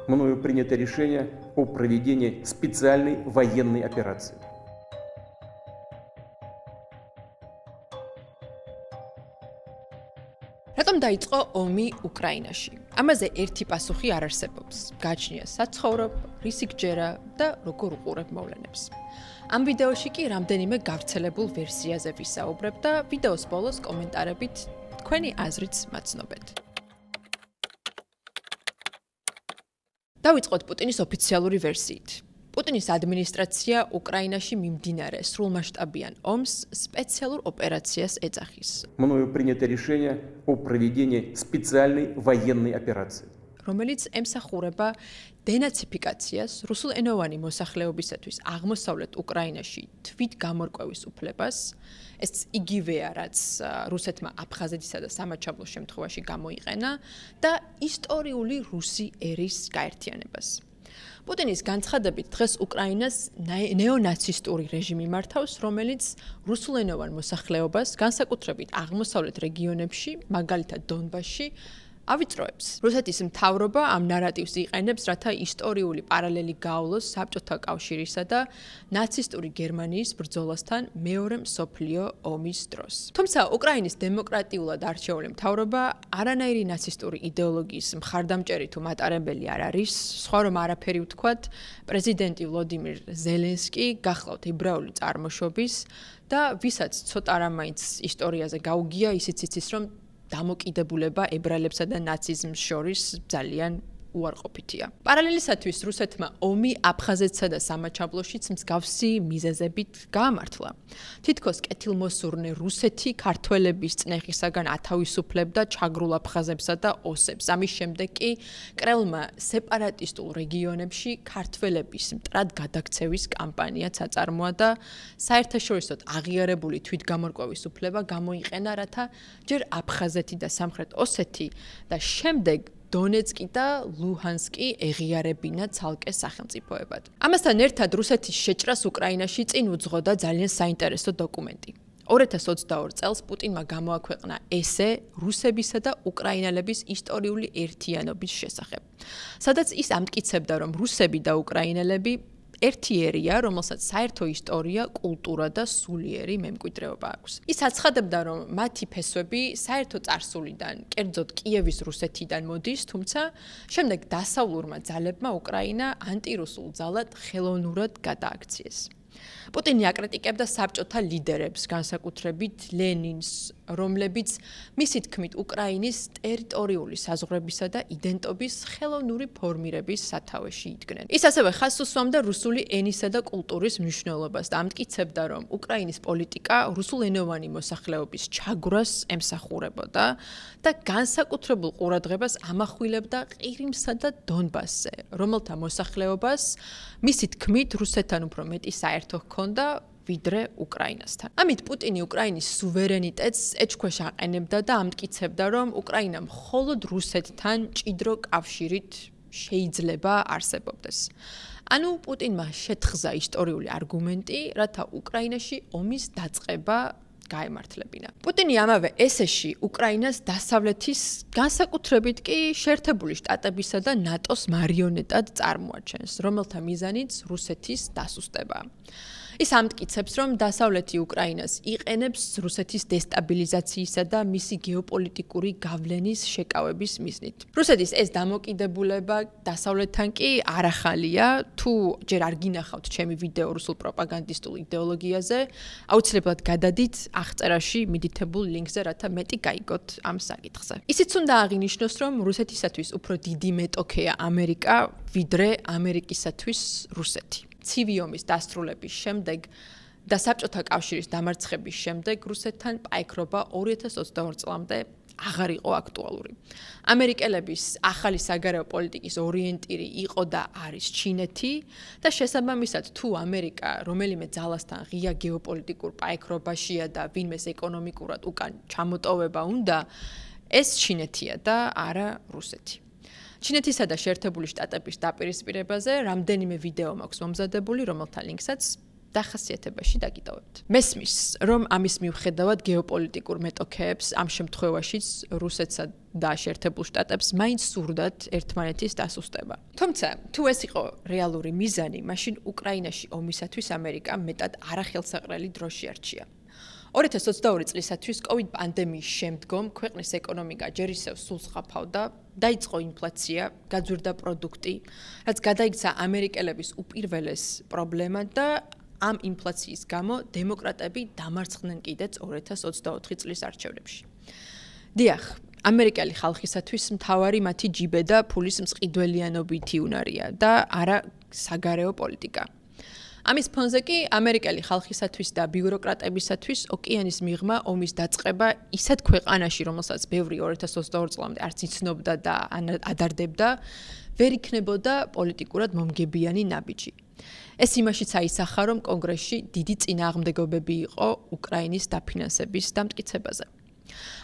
Мною принято решение о проведении специальной военной операции. Რატომ დაიწყო ომი უკრაინაში? ამაზე ერთი პასუხი არ არსებობს. გაჩნია საცხოვრებ, რისიქჯერა და როგორ უყურებ მოვლენებს. ამ ვიდეოში კი რამდენიმე გავრცელებულ ვერსიაზე ვისაუბრებ და ვიდეოს ბოლოს კომენტარებით თქვენი აზრიც მაცნობეთ. დავიწყოთ პუტინის ოფიციალური ვერსიით. პუტინის ადმინისტრაცია უკრაინაში მიმდინარე სრულმასშტაბიან ომს სპეციალურ ოპერაციას ეძახის. Мною принято решение о проведении специальной военной операции. რომელიც ემსახურება დენაციფიკაციას რუსულენოვანი მოსახლეობისათვის აღმოსავლეთ უკრაინაში თვით გამორკვევის უფლებას. ეს იგივეა, რაც რუსეთმა აფხაზეთისა და სამაჩაბლოს შემთხვევაში გამოიყენა და ისტორიული რუსი ერის გაერთიანებას. პუტინის განცხადებით დღეს უკრაინას ნეონაცისტური რეჟიმი მართავს, რომელიც რუსულენოვან მოსახლეობას განსაკუთრებით აღმოსავლეთ რეგიონებში, მაგალითად დონბასში, ავიწროებს. რუსეთის მთავრობა ამ ნარატივს იყენებს, რათა ისტორიული პარალელი გაავლოს საბჭოთა კავშირისა და ნაცისტური გერმანიის ბრძოლასთან მეორე მსოფლიო ომის დროს. თუმცა უკრაინის დემოკრატიულად არჩეული მთავრობა არანაირი ნაცისტური იდეოლოგიის მხარდამჭერი თუ მატარებელი არ არის. სხვა რომ არაფერი ვთქვათ, პრეზიდენტი ვლოდიმირ ზელენსკი გახლავთ ებრაული წარმოშობის და ვისაც ცოტა რამაინც ისტორიაზე გაუგია, ისიც იცის, რომ დამოკიდებულება ებრაელებსა და ნაციზმს შორის ძალიან უარყოფითია. პარალელისათვის რუსეთმა ომი აფხაზეთსა და სამაჩაბლოშიც მსგავსი მიზეზებით გაამართლა. თითქოს კეთილმოსურნე რუსეთი ქართველების წნეხისაგან ათავისუფლებდა ჩაგრულ აფხაზებსა და ოსებს. ამის შემდეგ კი კრემლმა სეპარატისტულ რეგიონებში ქართველების მტრად გადაქცევის კამპანიაც აწარმოა და საერთაშორისოდ აღიარებული თვითგამორკვევის უფლება გამოიყენა, რათა ჯერ აფხაზეთი და სამხრეთ ოსეთი და შემდეგ დონეცკი და ლუჰანსკი ეღიარებინა ცალკე სახელმწიფოებად. ამასთან ერთად რუსეთის შეჭრას უკრაინაში წინ უძღოდა ძალიან საინტერესო დოკუმენტი. 2022 წელს პუტინმა გამოაქვეყნა ესე რუსებისა და უკრაინელების ისტორიული ერთიანობის შესახებ. სადაც ის ამტკიცებდა, რომ რუსები და უკრაინელები ერთი ერია, რომელსაც საერთო ისტორია, კულტურა და სულიერი მემკვიდრეობა აქვს. ის აცხადებდა, რომ მათი ფესვები საერთო წარსულიდან, კერძოდ კიევის რუსეთიდან მოდის, თუმცა შემდეგ დასავლურმა ძალებმა უკრაინა ანტირუსულ ძალად ხელოვნურად გადააქციეს. პუტინი აკრიტიკებდა საბჭოთა ლიდერებს, განსაკუთრებით ლენინს, რომლებიც მისი თქმით უკრაინის ტერიტორიული საზღვრებისა და იდენტობის ხელოვნური ფორმირების სათავეში იდგნენ. ის ასევე ხაზს უსვამდა რუსული ენისა და კულტურის მნიშვნელობას და ამტკიცებდა, რომ უკრაინის პოლიტიკა რუსულენოვანი მოსახლეობის ჩაგვრას ემსახურებოდა და განსაკუთრებულ ყურადღებას ამახვილებდა ყირიმსა და დონბასზე, რომელთა მოსახლეობას მისი თქმით რუსეთთან უფრო მეტი საერთო ჰქონდა ვიდრე უკრაინასთან. ამით პუტინი უკრაინის სუვერენიტეტს ეჭქვეშ აყენებდა და ამტკიცებდა, რომ უკრაინა მხოლოდ რუსეთთან მჭიდრო კავშირით შეიძლება არსებობდეს. ანუ პუტინმა შეთხზა ისტორიული არგუმენტი, რათა უკრაინაში ომის დაწყება გაემართლებინა. პუტინი ამავე ესეში უკრაინას დასავლეთის, განსაკუთრებით კი შეერთებული შტატებისა და ნატოს მარიონეტად წარმოაჩენს, რომელთა მიზანიც რუსეთის დასუსტებაა. ის ამტკიცებს, რომ დასავლეთი უკრაინას იყენებს რუსეთის დესტაბილიზაციისა და მისი გეოპოლიტიკური გავლენის შეკავების მიზნით. რუსეთის ეს დამოკიდებულება დასავლეთთან კი არ ახალია, თუ ჯერ არ გინახავთ ჩემი ვიდეო რუსულ პროპაგანდისტულ იდეოლოგიაზე, აუცილებლად გადადით აღწერაში მიდითებულ ლინკზე, რათა მეტი გაიგოთ ამ საკითხზე. ისიც უნდა აღინიშნოს, რომ რუსეთისათვის უფრო დიდი მეტოქეა ამერიკა, ვიდრე ამერიკისათვის რუსეთი. ცივი ომის დასრულების შემდეგ და საბჭოთა კავშირის დამარცხების შემდეგ რუსეთთან პაიქრობა 2022 წლამდე აღარ იყო აქტუალური. ამერიკელების ახალი საგარეო პოლიტიკის ორიენტირი იყო და არის ჩინეთი და შესაბამისად თუ ამერიკა რომელიმე ძალასთან ღია გეოპოლიტიკურ პაიქრობაშია და ვინმეს ეკონომიკურად უკან ჩამოტოვება უნდა, ეს ჩინეთია და არა რუსეთი. ჩინეთისა და შეერთებული შტატების დაპირისპირებაზე რამდენიმე ვიდეო მაქვს მომზადებული, რომელთა ლინკსაც დახასიათებაში დაგიტოვებთ. მესმის, რომ ამის მიუხედავად გეოპოლიტიკურ მეტოქეებს ამ შემთხვევაშიც რუსეთსა და შეერთებულ შტატებს მაინც სურდათ ერთმანეთის დასუსტება. თუმცა, თუ ეს იყო რეალური მიზანი, მაშინ უკრაინაში ომისათვის ამერიკა მეტად არახელსაყრელი დრო შეარჩია. 2022 წლისათვის COVID პანდემიის შემდგომ ქვეყნის ეკონომიკა ჯერ ისევ სულს ხაფავდა, დაიწყო ინფლაცია, გაძვირდა პროდუქტი, რაც გადაიქცა ამერიკელების უპირველეს პრობლემად და ამ ინფლაციის გამო დემოკრატები დამარცხდნენ კიდეც 2024 წლის არჩევნებში. დიახ, ამერიკელი ხალხისათვის მთავარი მათი ჯიბე და ფულის მწყიდველიანობითი უნარია და არა საგარეო პოლიტიკა. ამის ფონზე კი ამერიკელი ხალხისათვის და ბიუროკრატებისათვის ოკეანის მიღმა ომის დაწყება ისეთ ქვეყანაში, რომელსაც ბევრი 2022 წლამდე არც იცნობდა და ადარდებდა, ვერ იქნებოდა პოლიტიკურად მომგებიანი ნაბიჯი. ეს იმაშიც აისახა, რომ კონგრესში დიდი წინააღმდეგობები იყო უკრაინის დაფინანსების დამტკიცებაზე.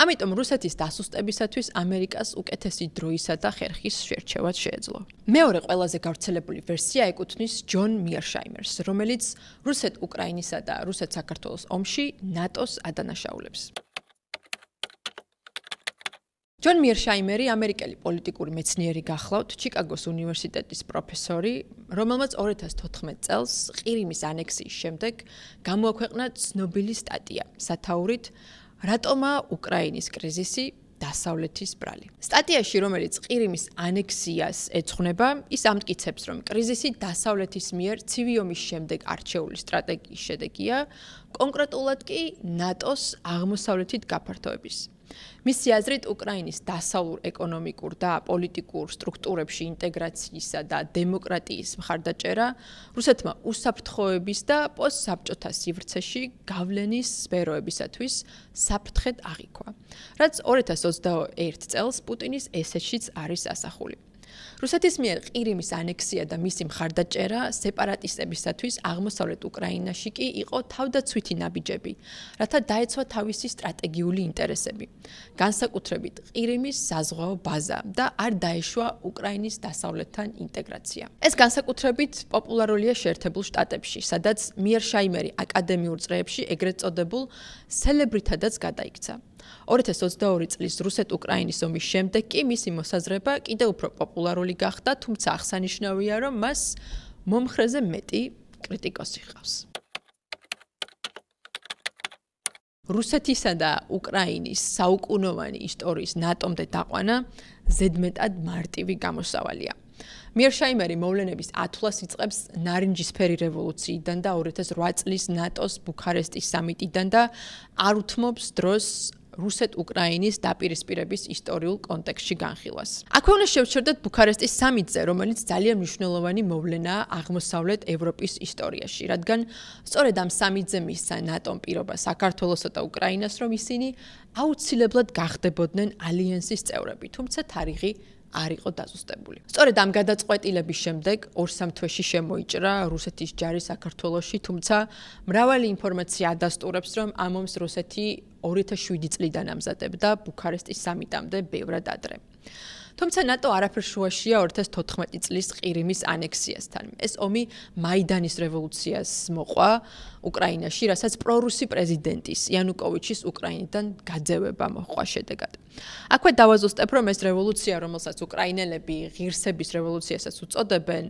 ამიტომ რუსეთის დასუსტებისათვის ამერიკას უკეთესი დროისა და ხერხის შერჩევაც შეეძლო. მეორე ყველაზე გავრცელებული ვერსია ეკუთვნის ჯონ მიერშაიმერს, რომელიც რუსეთ-უკრაინისა და რუსეთ-საქართველოს ომში ნატოს ადანაშაულებს. ჯონ მიერშაიმერი ამერიკელი პოლიტიკური მეცნიერი გახლავთ, ჩიკაგოს უნივერსიტეტის პროფესორი, რომელმაც 2014 წელს ყირიმის ანექსიის შემდეგ გამოაქვეყნა ცნობილი სტატია, სათაურით რატომა უკრაინის კრიზისი დასავლეთის ბრალი. სტატიაში, რომელიც ყირიმის ანექსიას ეძღვნება, ის ამტკიცებს, რომ კრიზისი დასავლეთის მიერ ცივი ომის შემდეგ არჩეული სტრატეგიის შედეგია, კონკრეტულად კი ნატოს აღმოსავლეთით გაფართოების. მისი აზრით, უკრაინის დასავლურ ეკონომიკურ და პოლიტიკურ სტრუქტურებში ინტეგრაციისა და დემოკრატიის მხარდაჭერა რუსეთმა უსაფრთხოების და პოსტსაბჭოთა სივრცეში გავლენის სფეროებისათვის საფრთხედ აღიქვა, რაც 2021 წელს პუტინის ესეშიც არის ასახული. რუსეთის მიერ ყირიმის ანექსია და მისი მხარდაჭერა სეპარატისტებისათვის აღმოსავლეთ უკრაინაში კი იყო თავდაცვითი ნაბიჯები, რათა დაეცვა თავისი სტრატეგიული ინტერესები, განსაკუთრებით ყირიმის საზღვაო ბაზა და არ დაეშვა უკრაინის დასავლეთთან ინტეგრაცია. ეს განსაკუთრებით პოპულარულია შეერთებულ შტატებში, სადაც მიერშაიმერი აკადემიურ წრეებში ეგრეთ წოდებულ სელებრიტადაც გადაიქცა. 2022 წლის რუსეთ-უკრაინის ომის შემდეგ კი მისი მოსაზრება კიდევ უფრო პოპულარული გახდა, თუმცა აღსანიშნავია, რომ მას მომხრეზე მეტი კრიტიკოსი ჰყავს. რუსეთისა და უკრაინის საუკუნოვანი ისტორიის ნატომდე დაყვანა ზედმეტად მარტივი გამოსავალია. მიერშაიმერი მოვლენების ათვლას იწყებს ნარინჯისფერი რევოლუციიდან და 2008 წლის ნატოს ბუქარესტის სამიტიდან და არ უთმობს დროს რუსეთ-უკრაინის დაპირისპირების ისტორიულ კონტექსტში განხილვას. აქვე უნდა შევჩერდეთ ბუქარესტის სამიტზე, რომელიც ძალიან მნიშვნელოვანი მოვლენაა აღმოსავლეთ ევროპის ისტორიაში, რადგან სწორედ ამ სამიტზე მისცა ნატომ პირობა საქართველოსა და უკრაინას, რომ ისინი აუცილებლად გახდებოდნენ ალიანსის წევრები, თუმცა თარიღი არ იყო დაზუსტებული. სწორედ ამ გადაწყვეტილების შემდეგ 2-3 თვეში შემოიჭრა რუსეთის ჯარი საქართველოში, თუმცა მრავალი ინფორმაცია ადასტურებს, რომ ამ ომს რუსეთი 2007 წლიდან ამზადებდა ბუქარესტის სამიტამდე ბევრად ადრე. თუმცა ნატო არაფერ შუაშია 2014 წლის ყირიმის ანექსიასთან. ეს ომი მაიდანის რევოლუციას მოყვა უკრაინაში, რასაც პრორუსი პრეზიდენტის იანუკოვიჩის უკრაინიდან გაძევება მოყვა შედეგად. აქვე დავაზუსტებ, რომ ეს რევოლუცია, რომელსაც უკრაინელები ღირსების რევოლუციასაც უწოდებენ,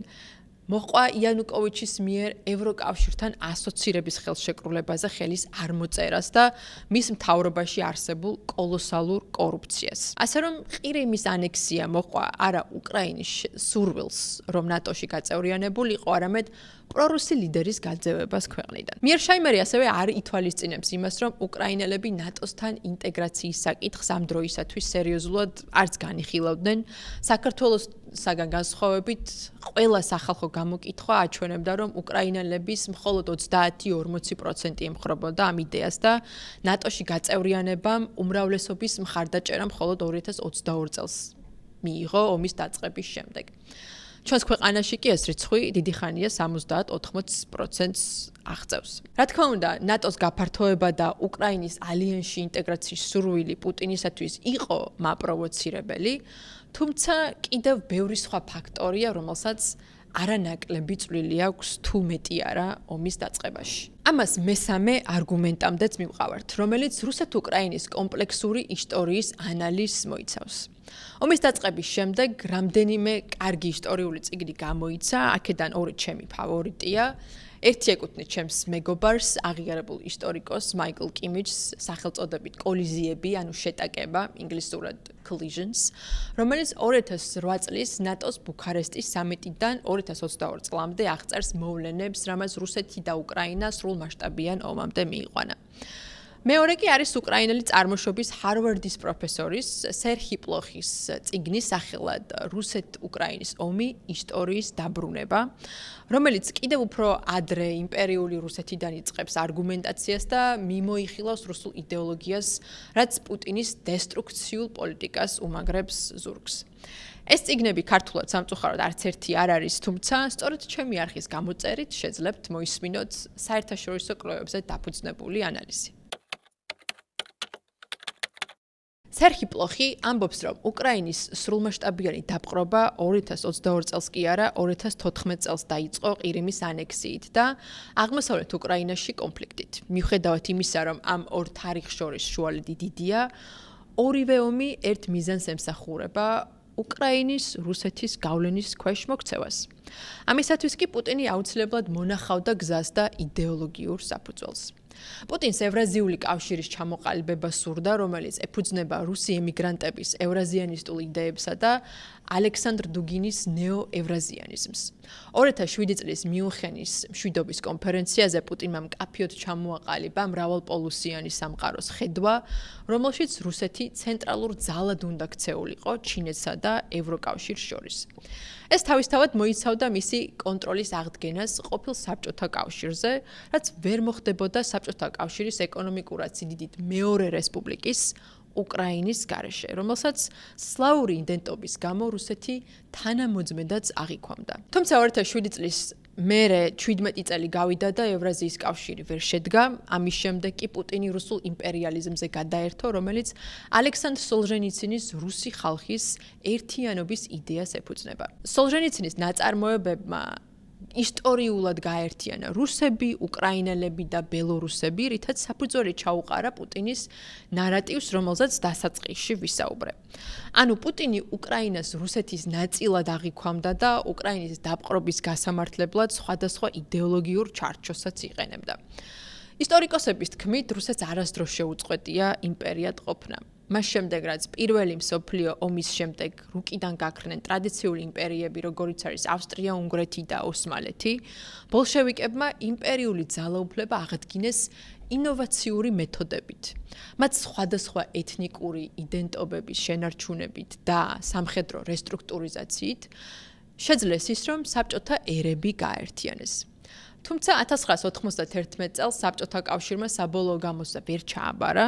მოყვა იანუკოვიჩის მიერ ევროკავშირთან ასოცირების ხელშეკრულებაზე ხელის არ მოწერას და მის მთავრობაში არსებულ კოლოსალურ კორუფციას. ასე რომ ყირიმის ანექსია მოყვა არა უკრაინის სურვილს, რომ ნატოში გაწევრიანებულიყო, არამედ პრორუსი ლიდერის გაძევებას ქვეყნიდან. მიერშაიმერი ასევე არ ითვალისწინებს იმას, რომ უკრაინელები ნატოსთან ინტეგრაციის საკითხს ამ დროისათვის სერიოზულად არც განიხილავდნენ. საქართველოსაგან განსხვავებით, ყველა სახალხო გამოკითხვა აჩვენებდა, რომ უკრაინელების მხოლოდ 30-40% ემხრობოდა ამ იდეას და ნატოში გაწევრიანებამ უმრავლესობის მხარდაჭერა მხოლოდ 2022 წელს მიიღო ომის დაწყების შემდეგ. ჩვენს ქვეყანაში კი ეს რიცხვი დიდი ხანია 70-80%-ს აღწევს. რა თქმა უნდა, ნატოს გაფართოება და უკრაინის ალიანსში ინტეგრაციის სურვილი პუტინისათვის იყო მაპროვოცირებელი, თუმცა კიდევ ბევრი სხვა ფაქტორია, რომელსაც არანაკლები წვლილი აქვს თუ მეტი არა ომის დაწყებაში. ამას მესამე არგუმენტამდეც მივყავართ, რომელიც რუსეთ-უკრაინის კომპლექსური ისტორიის ანალიზს მოიცავს. ომის დაწყების შემდეგ რამდენიმე კარგი ისტორიული წიგნი გამოიცა, აქედან ორი ჩემი ფავორიტია. ერთი ეკუთვნის ჩემს მეგობარს, აღიარებულ ისტორიკოს მაიკლ კიმიჩს, სახელწოდებით კოლიზიები, ანუ შეტაკება, ინგლისურად collisions, რომელიც 2008 წლის ნატოს ბუქარესტის სამიტიდან 2022 წლამდე აღწერს მოვლენებს, რამაც რუსეთი და უკრაინა სრულმასშტაბიან ომამდე მიიყვანა. მეორე კი არის უკრაინელი წარმოშობის ჰარვარდის პროფესორის სერჰი პლოხის წიგნი სახელად რუსეთ-უკრაინის ომი ისტორიის დაბრუნება, რომელიც კიდევ უფრო ადრე იმპერიული რუსეთიდან იწყებს არგუმენტაციას და მიმოიხილავს რუსულ იდეოლოგიას, რაც პუტინის დესტრუქციულ პოლიტიკას უმაგრებს ზურგს. ეს წიგნები ქართულად სამწუხაროდ არც ერთი არ არის, თუმცა სწორედ ჩემი არხის გამოწერით შეძლებთ მოისმინოთ საერთაშორისო კვლევებზე დაფუძნებული ანალიზი. სერჰი პლოხი ამბობს, რომ უკრაინის სრულმასშტაბიანი დაპყრობა 2022 წელს კი არა, 2014 წელს დაიწყო ყირიმის ანექსიით და აღმოსავლეთ უკრაინაში კონფლიქტით. მიუხედავად იმისა, რომ ამ ორ თარიღს შორის შუალედი დიდია, ორივე ომი ერთ მიზანს ემსახურება უკრაინის რუსეთის გავლენის ქვეშ მოქცევას. ამისათვის კი პუტინი აუცილებლად მონახავდა გზას და იდეოლოგიურ საფუძველს. პუტინს ევრაზიული კავშირის ჩამოყალიბება სურდა, რომელიც ეფუძნება რუსი ემიგრანტების ევრაზიანისტულ იდეებსა და ალექსანდრ დუგინის ნეო-ევრაზიანიზმს. 2007 წლის მიუნხენის მშვიდობის კონფერენციაზე პუტინმა მკაფიოდ ჩამოაყალიბა მრავალპოლუსიანი სამყაროს ხედვა, რომელშიც რუსეთი ცენტრალურ ძალად უნდა ქცეულიყო ჩინეთსა და ევროკავშირს შორის. ეს თავისთავად მოიცავდა მისი კონტროლის აღდგენას ყოფილ საბჭოთა კავშირზე, რაც ვერ მოხდებოდა საბჭოთა კავშირის ეკონომიკურად სიდიდით მეორე რესპუბლიკის უკრაინის გარეშე, რომელსაც სლავური იდენტობის გამო რუსეთი თანამოძმედაც აღიქვამდა. თუმცა 2007 წლის მერე 17 წელი გავიდა და ევრაზიის კავშირი ვერ შედგა, ამის შემდეგ კი პუტინი რუსულ იმპერიალიზმზე გადაერთო, რომელიც ალექსანდრ სოლჟენიცინის რუსი ხალხის ერთიანობის იდეას ეფუძნება. სოლჟენიცინის ნაწარმოებებმა ისტორიულად გააერთიანა რუსები, უკრაინელები და ბელორუსები, რითაც საფუძველი ჩაუყარა პუტინის ნარატივს, რომელზეც დასაწყისში ვისაუბრე. ანუ პუტინი უკრაინას რუსეთის ნაწილად აღიქვამდა და უკრაინის დაპყრობის გასამართლებლად სხვადასხვა იდეოლოგიურ ჩარჩოსაც იყენებდა. ისტორიკოსების თქმით, რუსეთს არასდროს შეუწყვეტია იმპერიად ყოფნა. მას შემდეგ, რაც პირველი მსოფლიო ომის შემდეგ რუკიდან გაქრნენ ტრადიციული იმპერიები, როგორიც არის ავსტრია, უნგრეთი და ოსმალეთი, ბოლშევიკებმა იმპერიული ძალაუფლება აღადგინეს ინოვაციური მეთოდებით. მათ სხვადასხვა ეთნიკური იდენტობების შენარჩუნებით და სამხედრო რესტრუქტურიზაციით შეძლეს ის, რომ საბჭოთა ერები გააერთიანეს. თუმცა 1991 წელს საბჭოთა კავშირმა საბოლოო გამოსვლა ვერ ჩააბარა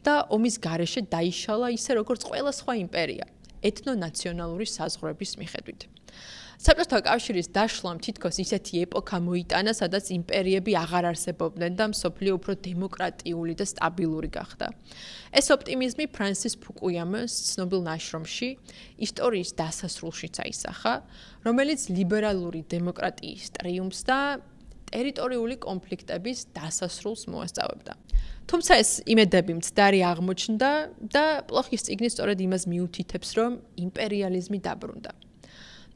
და ომის გარეშე დაიშალა ისე როგორც ყველა სხვა იმპერია, ეთნონაციონალური საზღვრების მიხედვით. საბჭოთა კავშირის დაშლამ თითქოს ისეთი ეპოქა მოიტანა, სადაც იმპერიები აღარ არსებობდნენ და მსოფლიო უფრო დემოკრატიული და სტაბილური გახდა. ეს ოპტიმიზმი ფრანსის ფუკუიამას ცნობილ ნაშრომში ისტორიის დასასრულშიც აისახა, რომელიც ლიბერალური დემოკრატიის ტრიუმფს და ტერიტორიული კონფლიქტების დასასრულს მოასწავებდა. თუმცა ეს იმედები მცდარი აღმოჩნდა და პლოხის წიგნი სწორედ იმას მიუთითებს, რომ იმპერიალიზმი დაბრუნდა.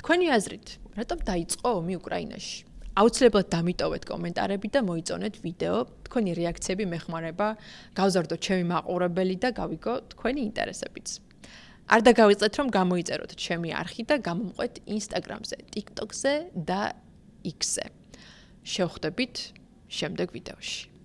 თქვენი აზრით, რატომ დაიწყო ომი უკრაინაში? აუცილებლად დამიტოვეთ კომენტარები და მოიწონეთ ვიდეო. თქვენი რეაქციები მეხმარება გავზარდოთ ჩემი მაყურებელი და გავიგო თქვენი ინტერესებიც. არ დაგავიწყდეთ, რომ გამოიწეროთ ჩემი არხი და გამომყვეთ Instagram-ზე, TikTok-ზე და X-ზე. შევხვდებით შემდეგ ვიდეოში.